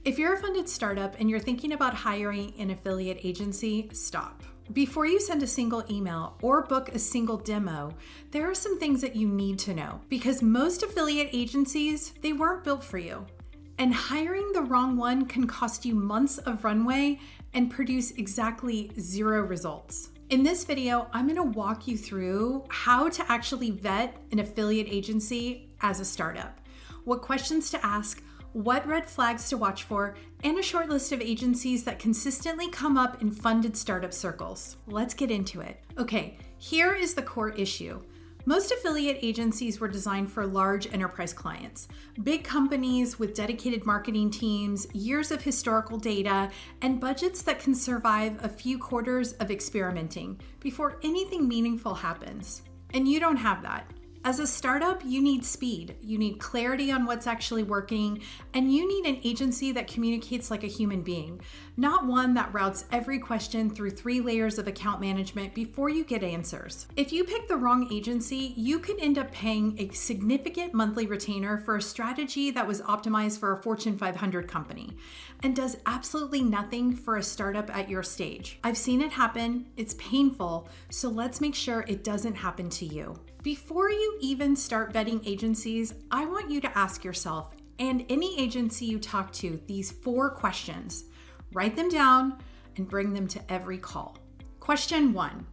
If you're a funded startup and you're thinking about hiring an affiliate agency, stop. Before you send a single email or book a single demo, there are some things that you need to know because most affiliate agencies, they weren't built for you. And hiring the wrong one can cost you months of runway and produce exactly 0 results. In this video, I'm going to walk you through how to actually vet an affiliate agency as a startup, what questions to ask, what red flags to watch for, and a short list of agencies that consistently come up in funded startup circles. Let's get into it. Okay, here is the core issue. Most affiliate agencies were designed for large enterprise clients, big companies with dedicated marketing teams, years of historical data, and budgets that can survive a few quarters of experimenting before anything meaningful happens. And you don't have that. As a startup, you need speed, you need clarity on what's actually working, and you need an agency that communicates like a human being, not one that routes every question through 3 layers of account management before you get answers. If you pick the wrong agency, you could end up paying a significant monthly retainer for a strategy that was optimized for a Fortune 500 company and does absolutely nothing for a startup at your stage. I've seen it happen, it's painful, so let's make sure it doesn't happen to you. Before you even start vetting agencies, I want you to ask yourself and any agency you talk to these 4 questions. Write them down and bring them to every call. Question 1,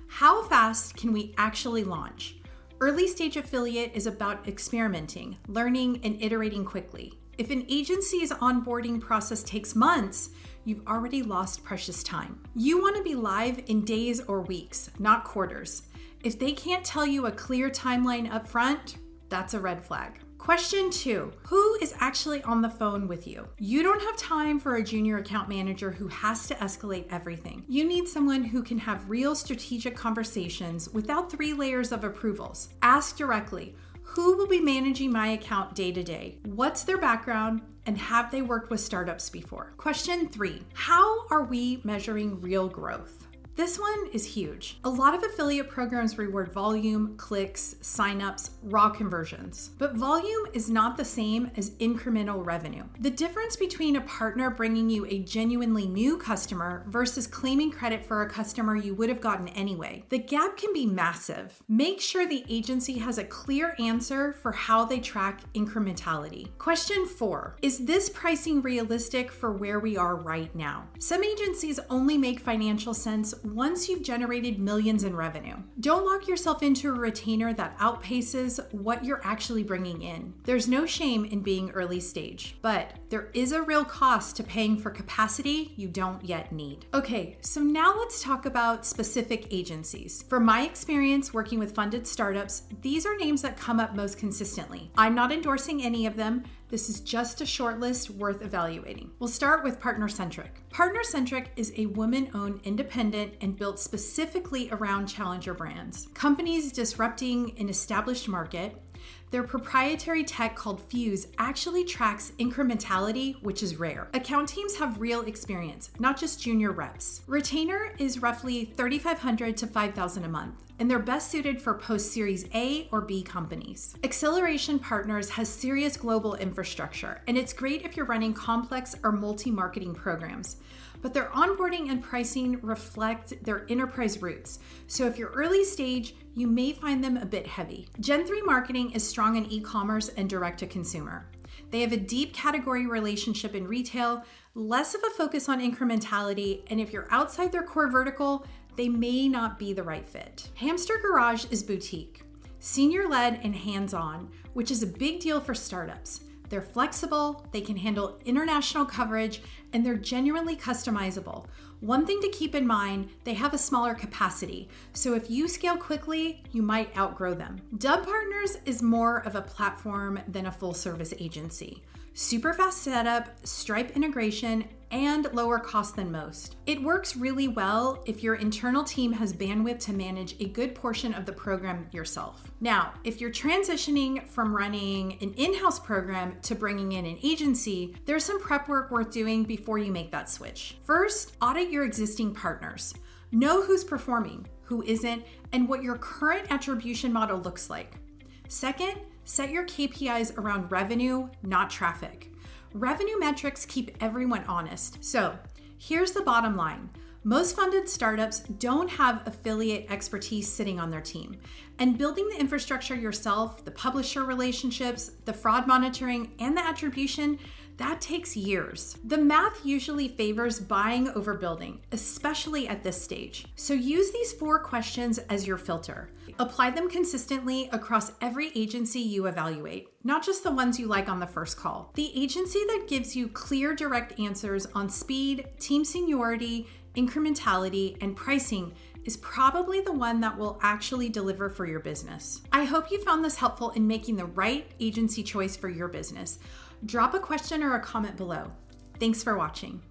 how fast can we actually launch? Early stage affiliate is about experimenting, learning, and iterating quickly. If an agency's onboarding process takes months, you've already lost precious time. You want to be live in days or weeks, not quarters. If they can't tell you a clear timeline up front, that's a red flag. Question 2, who is actually on the phone with you? You don't have time for a junior account manager who has to escalate everything. You need someone who can have real strategic conversations without 3 layers of approvals. Ask directly, who will be managing my account day to day? What's their background? And have they worked with startups before? Question 3, how are we measuring real growth? This one is huge. A lot of affiliate programs reward volume, clicks, signups, raw conversions. But volume is not the same as incremental revenue. The difference between a partner bringing you a genuinely new customer versus claiming credit for a customer you would have gotten anyway, the gap can be massive. Make sure the agency has a clear answer for how they track incrementality. Question 4, is this pricing realistic for where we are right now? Some agencies only make financial sense once you've generated millions in revenue. Don't lock yourself into a retainer that outpaces what you're actually bringing in. There's no shame in being early stage, but there is a real cost to paying for capacity you don't yet need. Okay, so now let's talk about specific agencies. From my experience working with funded startups, these are names that come up most consistently. I'm not endorsing any of them. This is just a short list worth evaluating. We'll start with Centric. Centric is a woman-owned independent and built specifically around challenger brands. Companies disrupting an established market. Their proprietary tech called Fuse actually tracks incrementality, which is rare. Account teams have real experience, not just junior reps. Retainer is roughly $3,500 to $5,000 a month, and they're best suited for post-Series A or B companies. Acceleration Partners has serious global infrastructure, and it's great if you're running complex or multi-marketing programs. But their onboarding and pricing reflect their enterprise roots. So if you're early stage, you may find them a bit heavy. Gen3 Marketing is strong in e-commerce and direct-to-consumer. They have a deep category relationship in retail, less of a focus on incrementality, and if you're outside their core vertical, they may not be the right fit. Hamster Garage is boutique, senior-led and hands-on, which is a big deal for startups. They're flexible, they can handle international coverage, and they're genuinely customizable. One thing to keep in mind, they have a smaller capacity, so if you scale quickly, you might outgrow them. Dub Partners is more of a platform than a full-service agency. Super fast setup, Stripe integration, and lower cost than most. It works really well if your internal team has bandwidth to manage a good portion of the program yourself. Now, if you're transitioning from running an in-house program to bringing in an agency, there's some prep work worth doing before you make that switch. First, audit your existing partners. Know who's performing, who isn't, and what your current attribution model looks like. Second, set your KPIs around revenue, not traffic. Revenue metrics keep everyone honest. So here's the bottom line. Most funded startups don't have affiliate expertise sitting on their team. And building the infrastructure yourself, the publisher relationships, the fraud monitoring, and the attribution, that takes years. The math usually favors buying over building, especially at this stage. So use these 4 questions as your filter. Apply them consistently across every agency you evaluate, not just the ones you like on the first call. The agency that gives you clear, direct answers on speed, team seniority, incrementality, and pricing is probably the one that will actually deliver for your business. I hope you found this helpful in making the right agency choice for your business. Drop a question or a comment below. Thanks for watching.